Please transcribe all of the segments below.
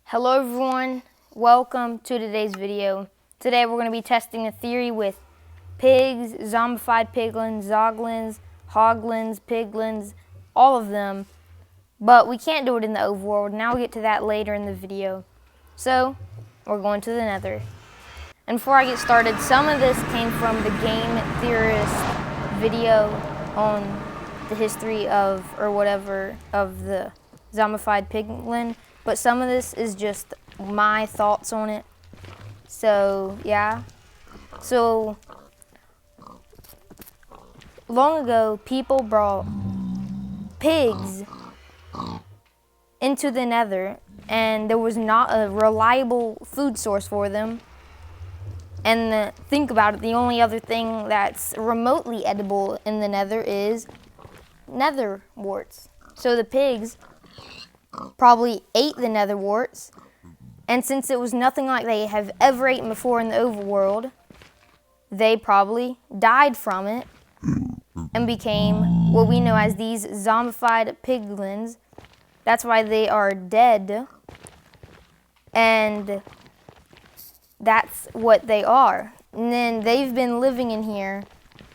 Hello everyone, welcome to today's video. Today we're going to be testing a theory with pigs, zombified piglins, zoglins, hoglins, piglins, all of them. But we can't do it in the overworld, and I'll get to that later in the video. So, we're going to the Nether. And before I get started, some of this came from the Game Theorist video on the history of, or whatever, of the zombified piglin. But some of this is just my thoughts on it. So, yeah. So, long ago, people brought pigs into the Nether, and there was not a reliable food source for them. And think about it, the only other thing that's remotely edible in the Nether is nether warts. So the pigs probably ate the nether warts, and since it was nothing like they have ever eaten before in the overworld, they probably died from it and became what we know as these zombified piglins. That's why they are dead, and that's what they are. And then they've been living in here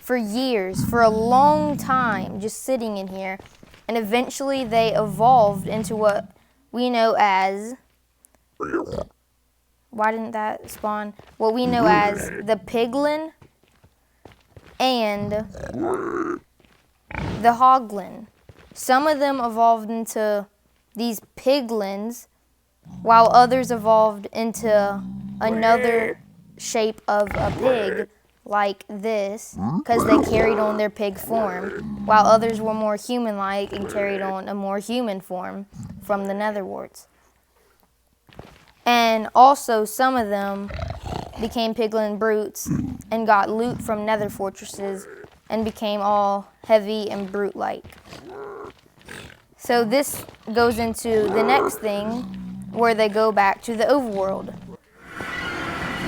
for years, for a long time, just sitting in here. And eventually they evolved into what we know as, why didn't that spawn? What we know as the piglin and the hoglin. Some of them evolved into these piglins, while others evolved into another shape of a pig, like this, because they carried on their pig form, while others were more human-like and carried on a more human form from the nether warts. And also, some of them became piglin brutes and got loot from nether fortresses and became all heavy and brute-like. So this goes into the next thing, where they go back to the overworld.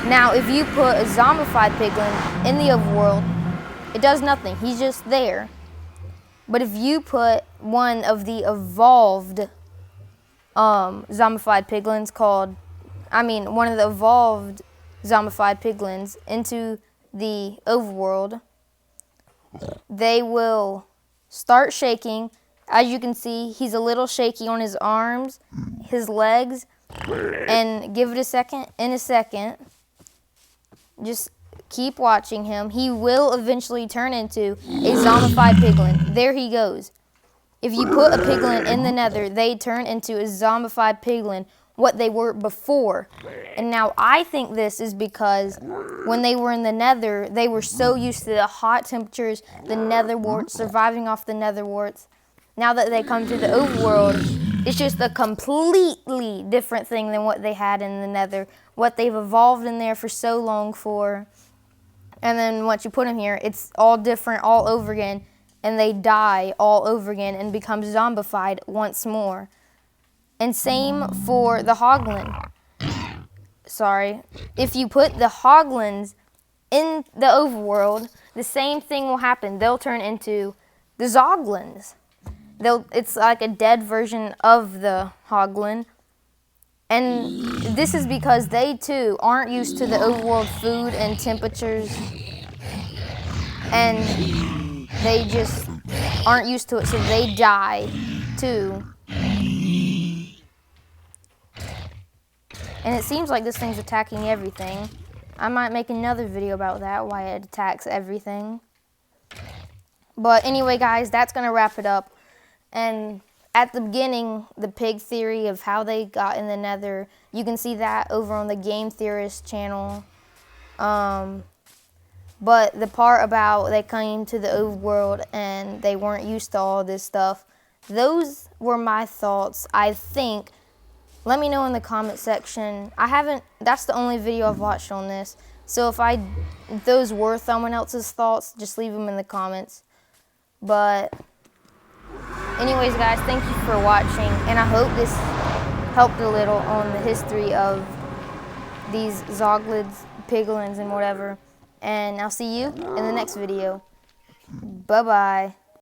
Now, if you put a zombified piglin in the overworld, it does nothing. He's just there. But if you put one of the evolved zombified piglins one of the evolved zombified piglins into the overworld, they will start shaking. As you can see, he's a little shaky on his arms, his legs, and give it a second. In a second, just keep watching him. He will eventually turn into a zombified piglin. There he goes. If you put a piglin in the nether, they turn into a zombified piglin, what they were before. And now I think this is because when they were in the nether, they were so used to the hot temperatures, the nether warts, surviving off the nether warts. Now that they come to the overworld, it's just a completely different thing than what they had in the nether, what they've evolved in there for so long for. And then once you put them here, it's all different all over again, and they die all over again and become zombified once more. And same for the hoglin. Sorry. If you put the hoglins in the overworld, the same thing will happen. They'll turn into the zoglins. It's like a dead version of the hoglin. And this is because they too aren't used to the overworld food and temperatures. And they just aren't used to it, so they die too. And it seems like this thing's attacking everything. I might make another video about that, why it attacks everything. But anyway, guys, that's going to wrap it up. And at the beginning, the pig theory of how they got in the nether, you can see that over on the Game Theorist channel. But the part about they came to the overworld and they weren't used to all this stuff, those were my thoughts, I think. Let me know in the comment section. That's the only video I've watched on this. So if those were someone else's thoughts, just leave them in the comments. But anyways, guys, thank you for watching, and I hope this helped a little on the history of these zoglins, piglins, and whatever. And I'll see you in the next video. Bye-bye.